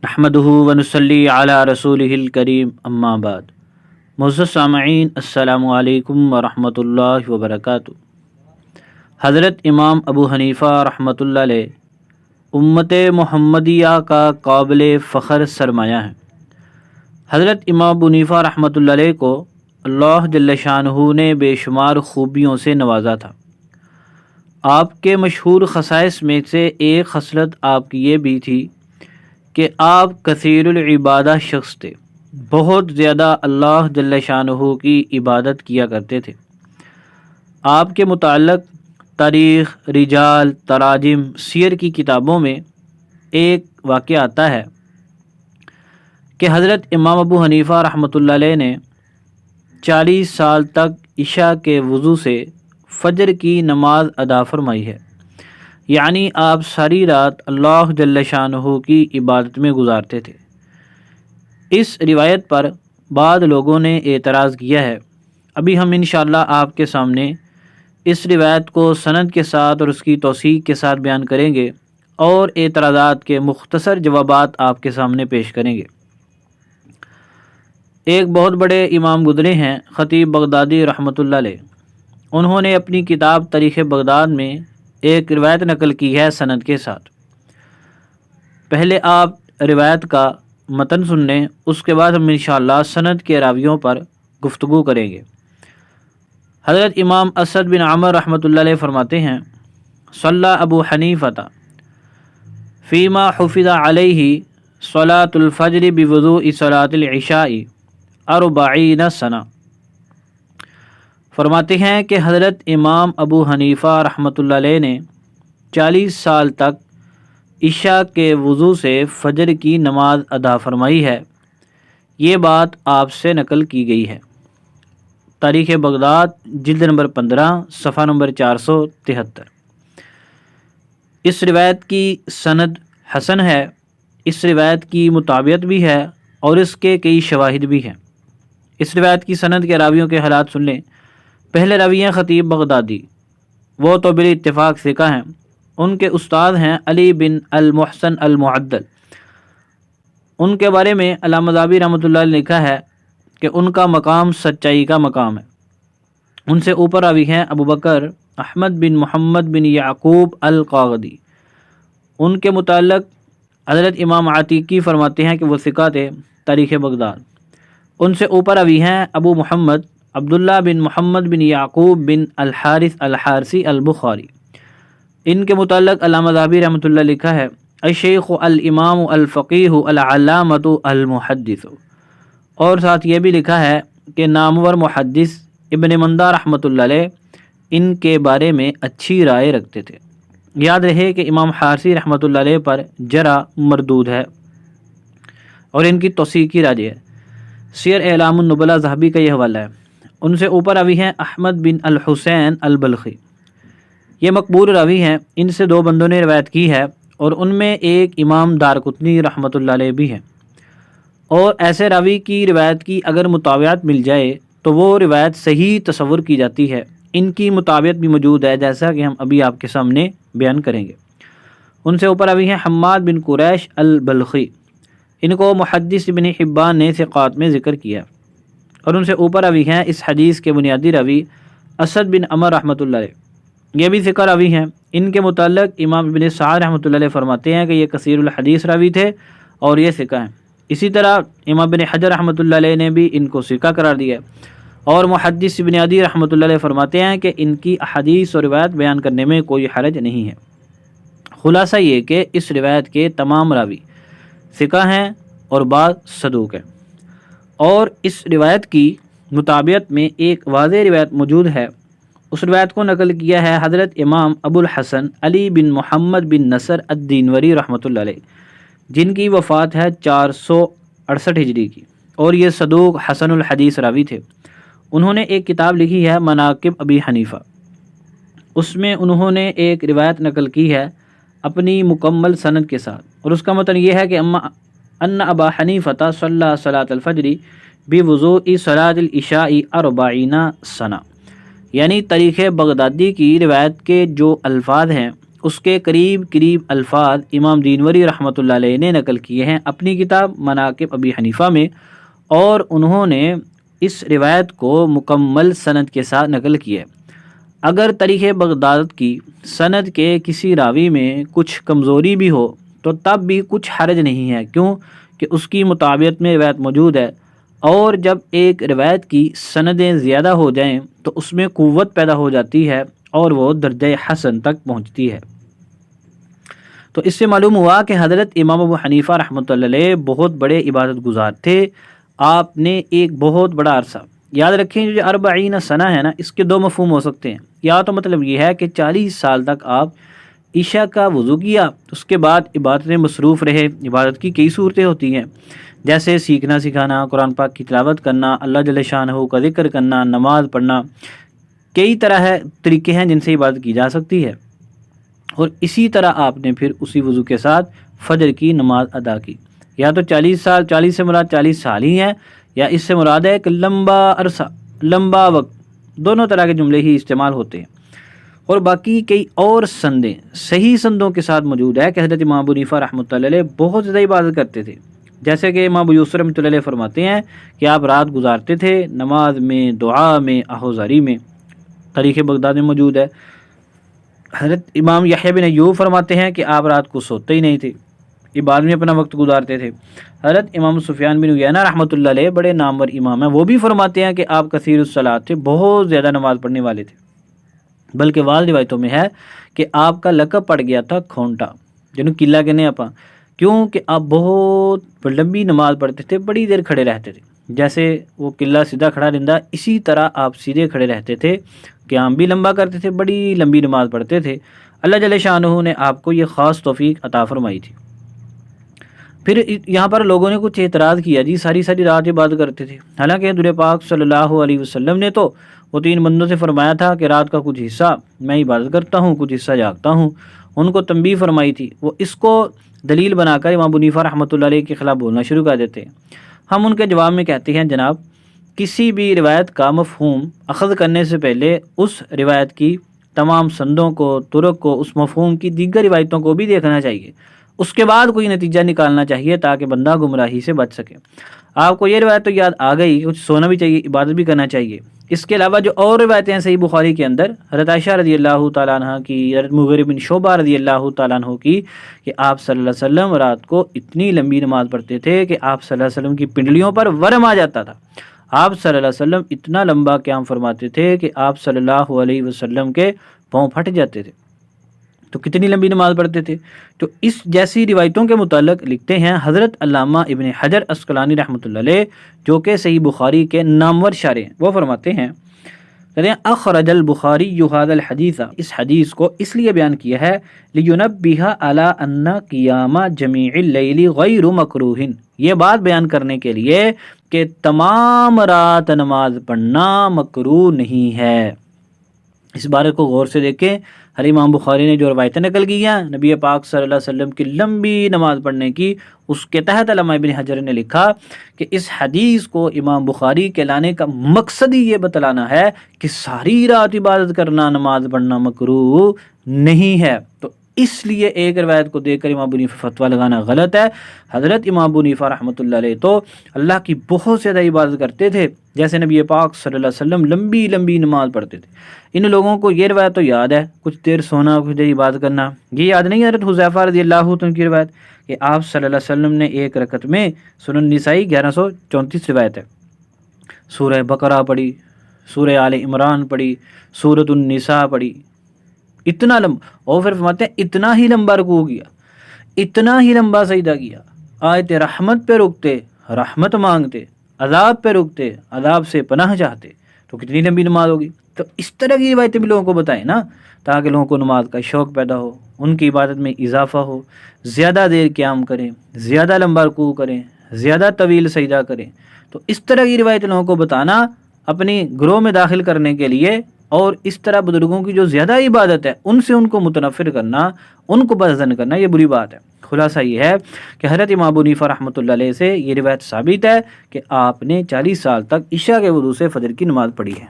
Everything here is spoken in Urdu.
نحمدہ ونصلی علی رسولہ الکریم اما بعد۔ معزز سامعین، السلام علیکم ورحمۃ اللہ وبرکاتہ۔ حضرت امام ابو حنیفہ رحمۃ اللہ علیہ امت محمدیہ کا قابل فخر سرمایہ ہیں۔ حضرت امام ابو حنیفہ رحمۃ اللہ علیہ کو اللہ جل شانہ نے بے شمار خوبیوں سے نوازا تھا۔ آپ کے مشہور خصائص میں سے ایک خصلت آپ کی یہ بھی تھی کہ آپ کثیر العبادہ شخص تھے، بہت زیادہ اللہ جل شانہ کی عبادت کیا کرتے تھے۔ آپ کے متعلق تاریخ، رجال، تراجم، سیر کی کتابوں میں ایک واقعہ آتا ہے کہ حضرت امام ابو حنیفہ رحمۃ اللہ علیہ نے 40 سال تک عشاء کے وضو سے فجر کی نماز ادا فرمائی ہے، یعنی آپ ساری رات اللہ جل شانہ کی عبادت میں گزارتے تھے۔ اس روایت پر بعض لوگوں نے اعتراض کیا ہے۔ ابھی ہم انشاءاللہ آپ کے سامنے اس روایت کو سند کے ساتھ اور اس کی توثیق کے ساتھ بیان کریں گے اور اعتراضات کے مختصر جوابات آپ کے سامنے پیش کریں گے۔ ایک بہت بڑے امام گزرے ہیں، خطیب بغدادی رحمۃ اللہ علیہ۔ انہوں نے اپنی کتاب تاریخ بغداد میں ایک روایت نقل کی ہے سند کے ساتھ۔ پہلے آپ روایت کا متن سن لیں، اس کے بعد ہم انشاءاللہ سند کے راویوں پر گفتگو کریں گے۔ حضرت امام اسد بن عمر رحمۃ اللہ علیہ فرماتے ہیں، صلی ابو حنیفہ فیما حفظ علیہ صلاۃ الفجر بوضوء صلاۃ العشاء 40 سنہ۔ فرماتے ہیں کہ حضرت امام ابو حنیفہ رحمۃ اللہ علیہ نے 40 سال تک عشاء کے وضو سے فجر کی نماز ادا فرمائی ہے۔ یہ بات آپ سے نقل کی گئی ہے۔ تاریخ بغداد جلد نمبر 15 صفحہ نمبر 473۔ اس روایت کی سند حسن ہے، اس روایت کی مطابعت بھی ہے اور اس کے کئی شواہد بھی ہیں۔ اس روایت کی سند کے راویوں کے حالات سن لیں۔ پہلے راوی ہیں خطیب بغدادی، وہ تو بال اتفاق ثقہ ہیں۔ ان کے استاد ہیں علی بن المحسن المعدل۔ ان کے بارے میں علامہ ذہبی رحمۃ اللہ علیہ نے لکھا ہے کہ ان کا مقام سچائی کا مقام ہے۔ ان سے اوپر راوی ہیں ابو بکر احمد بن محمد بن یعقوب القاغدی۔ ان کے متعلق حضرت امام عتیقی فرماتے ہیں کہ وہ ثقہ تھے، تاریخ بغداد۔ ان سے اوپر راوی ہیں ابو محمد عبداللہ بن محمد بن یعقوب بن الحارث الحارثی البخاری۔ ان کے متعلق علامہ ذہبی رحمۃ اللہ لکھا ہے، الشیخ الامام الفقیہ العلامۃ المحدث، اور ساتھ یہ بھی لکھا ہے کہ نامور محدث ابن مندہ رحمۃ اللہ علیہ ان کے بارے میں اچھی رائے رکھتے تھے۔ یاد رہے کہ امام حارثی رحمۃ اللہ علیہ پر جرح مردود ہے اور ان کی توثیق کی راجح ہے۔ سیر اعلام النبلاء ذہبی کا یہ حوالہ ہے۔ ان سے اوپر راوی ہیں احمد بن الحسین البلخی، یہ مقبول راوی ہیں۔ ان سے 2 بندوں نے روایت کی ہے اور ان میں ایک امام دارقطنی رحمۃ اللہ علیہ بھی ہیں۔ اور ایسے راوی کی روایت کی اگر مطابعت مل جائے تو وہ روایت صحیح تصور کی جاتی ہے۔ ان کی مطابعت بھی موجود ہے، جیسا کہ ہم ابھی آپ کے سامنے بیان کریں گے۔ ان سے اوپر راوی ہیں حماد بن قریش البلخی، ان کو محدث ابن حبان نے ثقات میں ذکر کیا۔ اور ان سے اوپر راوی ہیں اس حدیث کے بنیادی راوی اسد بن عمر رحمۃ اللہ علیہ، یہ بھی ثقہ راوی ہیں۔ ان کے متعلق امام ابن سعد رحمۃ اللہ علیہ فرماتے ہیں کہ یہ کثیر الحدیث راوی تھے اور یہ ثقہ ہیں۔ اسی طرح امام ابن حجر رحمۃ اللہ علیہ نے بھی ان کو ثقہ قرار دیا ہے۔ اور محدث ابن عدی رحمۃ اللہ علیہ فرماتے ہیں کہ ان کی احادیث اور روایت بیان کرنے میں کوئی حرج نہیں ہے۔ خلاصہ یہ کہ اس روایت کے تمام راوی ثقہ ہیں اور بعض صدوق ہیں۔ اور اس روایت کی مطابعت میں ایک واضح روایت موجود ہے۔ اس روایت کو نقل کیا ہے حضرت امام ابو الحسن علی بن محمد بن نصر الدینوری رحمۃ اللہ علیہ، جن کی وفات ہے 468 ہجری کی، اور یہ صدوق حسن الحدیث راوی تھے۔ انہوں نے ایک کتاب لکھی ہے مناقب ابی حنیفہ، اس میں انہوں نے ایک روایت نقل کی ہے اپنی مکمل سند کے ساتھ، اور اس کا متن یہ ہے کہ ان ابا حنیفہ صلی صلاۃ الفجر بوضوء صلاۃ العشاء 40 سنہ، یعنی تاریخ بغدادی کی روایت کے جو الفاظ ہیں اس کے قریب قریب الفاظ امام دینوری رحمۃ اللہ علیہ نے نقل کیے ہیں اپنی کتاب مناقب ابی حنیفہ میں، اور انہوں نے اس روایت کو مکمل سند کے ساتھ نقل کیا ہے۔ اگر تاریخ بغداد کی سند کے کسی راوی میں کچھ کمزوری بھی ہو تو تب بھی کچھ حرج نہیں ہے، کیوں کہ اس کی مطابقت میں روایت موجود ہے، اور جب ایک روایت کی سندیں زیادہ ہو جائیں تو اس میں قوت پیدا ہو جاتی ہے اور وہ درجہ حسن تک پہنچتی ہے۔ تو اس سے معلوم ہوا کہ حضرت امام ابو حنیفہ رحمۃ اللہ علیہ بہت بڑے عبادت گزار تھے۔ آپ نے ایک بہت بڑا عرصہ، یاد رکھیں جو 40 سنہ ہے نا، اس کے دو مفہوم ہو سکتے ہیں۔ یا تو مطلب یہ ہے کہ 40 سال تک آپ عشاء کا وضو کیا، اس کے بعد عبادت میں مصروف رہے۔ عبادت کی کئی صورتیں ہوتی ہیں، جیسے سیکھنا سکھانا، قرآن پاک کی تلاوت کرنا، اللہ جل شانہ کا ذکر کرنا، نماز پڑھنا، کئی طریقے ہیں جن سے عبادت کی جا سکتی ہے۔ اور اسی طرح آپ نے پھر اسی وضو کے ساتھ فجر کی نماز ادا کی۔ یا تو 40 سال، 40 سے مراد 40 سال ہی ہیں، یا اس سے مراد ہے کہ لمبا عرصہ، لمبا وقت، دونوں طرح کے جملے ہی استعمال ہوتے ہیں۔ اور باقی کئی اور سندیں صحیح سندوں کے ساتھ موجود ہے کہ حضرت امام ابو حنیفہ رحمۃ اللہ علیہ بہت زیادہ عبادت کرتے تھے، جیسے کہ امام ابو یوسف رحمۃ اللہ علیہ فرماتے ہیں کہ آپ رات گزارتے تھے نماز میں، دعا میں، آہوزاری میں، تاریخ بغداد میں موجود ہے۔ حضرت امام یحییٰ بن ایوب فرماتے ہیں کہ آپ رات کو سوتے ہی نہیں تھے، عبادت میں اپنا وقت گزارتے تھے۔ حضرت امام سفیان بن عیینہ رحمۃ اللہ علیہ بڑے نامور امام ہیں، وہ بھی فرماتے ہیں کہ آپ کثیر الصلاۃ تھے، بہت زیادہ نماز پڑھنے والے تھے، بلکہ بعض روایتوں میں ہے کہ آپ کا لقب پڑ گیا تھا کھونٹا، جنہوں قلعہ کہنے اپا، کیوں کہ آپ بہت لمبی نماز پڑھتے تھے، بڑی دیر کھڑے رہتے تھے، جیسے وہ قلعہ سیدھا کھڑا رہتا اسی طرح آپ سیدھے کھڑے رہتے تھے، قیام بھی لمبا کرتے تھے، بڑی لمبی نماز پڑھتے تھے۔ اللہ جل شانہ نے آپ کو یہ خاص توفیق عطا فرمائی تھی۔ پھر یہاں پر لوگوں نے کچھ اعتراض کیا، جی ساری رات عبادت کرتے تھے، حالانکہ حضور پاک صلی اللہ علیہ وسلم نے تو وہ 3 بندوں سے فرمایا تھا کہ رات کا کچھ حصہ میں عبادت کرتا ہوں، کچھ حصہ جاگتا ہوں، ان کو تنبیہ فرمائی تھی۔ وہ اس کو دلیل بنا کر امام ابو حنیفہ رحمۃ اللہ علیہ کے خلاف بولنا شروع کر دیتے ہیں۔ ہم ان کے جواب میں کہتے ہیں، جناب کسی بھی روایت کا مفہوم اخذ کرنے سے پہلے اس روایت کی تمام سندوں کو، طرق کو، اس مفہوم کی دیگر روایتوں کو بھی دیکھنا چاہیے، اس کے بعد کوئی نتیجہ نکالنا چاہیے تاکہ بندہ گمراہی سے بچ سکے۔ آپ کو یہ روایت تو یاد آ گئی، کچھ سونا بھی چاہیے، عبادت بھی کرنا چاہیے۔ اس کے علاوہ جو اور روایتیں ہیں صحیح بخاری کے اندر، حضرت عائشہ رضی اللہ تعالیٰ عنہ کی، حضرت مغیرہ بن شعبہ رضی اللہ تعالیٰ عنہ کی، کہ آپ صلی اللہ علیہ وسلم رات کو اتنی لمبی نماز پڑھتے تھے کہ آپ صلی اللہ علیہ وسلم کی پنڈلیوں پر ورم آ جاتا تھا۔ آپ صلی اللہ علیہ وسلم اتنا لمبا قیام فرماتے تھے کہ آپ صلی اللہ علیہ وسلم کے پاؤں پھٹ جاتے تھے، تو کتنی لمبی نماز پڑھتے تھے۔ تو اس جیسی روایتوں کے متعلق لکھتے ہیں حضرت علامہ ابن حجر عسقلانی رحمۃ اللہ علیہ، جو کہ صحیح بخاری کے نامور شارح ہیں، وہ فرماتے ہیں اخرج البخاری هذا الحدیث، اس حدیث کو اس لیے بیان کیا ہے لینبہ علی ان قیام جمیع اللیل غیر مکروہ، یہ بات بیان کرنے کے لیے کہ تمام رات نماز پڑھنا مکروہ نہیں ہے۔ اس بارے کو غور سے دیکھیں، ہر امام بخاری نے جو روایتیں نقل کی ہیں نبی پاک صلی اللہ علیہ وسلم کی لمبی نماز پڑھنے کی، اس کے تحت علامہ ابن حجر نے لکھا کہ اس حدیث کو امام بخاری کے لانے کا مقصد ہی یہ بتلانا ہے کہ ساری رات عبادت کرنا، نماز پڑھنا مکروہ نہیں ہے۔ تو اس لیے ایک روایت کو دیکھ کر امام ابو حنیفہ فتویٰ لگانا غلط ہے۔ حضرت امام ابو حنیفہ رحمۃ اللہ علیہ تو اللہ کی بہت زیادہ عبادت کرتے تھے، جیسے نبی پاک صلی اللہ علیہ وسلم لمبی لمبی نماز پڑھتے تھے۔ ان لوگوں کو یہ روایت تو یاد ہے، کچھ دیر سونا، کچھ دیر عبادت کرنا، یہ یاد نہیں حضرت حذیفہ رضی اللہ عنہ کی روایت کہ آپ صلی اللہ علیہ وسلم نے ایک رکعت میں، سنن نسائی 1134 روایت ہے، سورہ بقرہ پڑھی، سورہ آل عمران پڑھی، سورۃ النساء پڑھی، اتنا لمبا، اور پھر فرماتے ہیں اتنا ہی لمبا رکوع کیا، اتنا ہی لمبا سجدہ کیا، آیت رحمت پہ رکتے، رحمت مانگتے، عذاب پہ رکتے، عذاب سے پناہ چاہتے، تو کتنی لمبی نماز ہوگی۔ تو اس طرح کی روایتیں بھی لوگوں کو بتائیں نا، تاکہ لوگوں کو نماز کا شوق پیدا ہو، ان کی عبادت میں اضافہ ہو، زیادہ دیر قیام کریں، زیادہ لمبا رکوع کریں، زیادہ طویل سجدہ کریں۔ تو اس طرح کی روایتیں لوگوں کو بتانا اپنی گروہ میں داخل کرنے کے لیے، اور اس طرح بزرگوں کی جو زیادہ عبادت ہے ان سے ان کو متنفر کرنا، ان کو بدظن کرنا، یہ بری بات ہے۔ خلاصہ یہ ہے کہ حضرت امام ابو حنیفہ رحمۃ اللہ علیہ سے یہ روایت ثابت ہے کہ آپ نے 40 سال تک عشاء کے وضو سے فجر کی نماز پڑھی ہے۔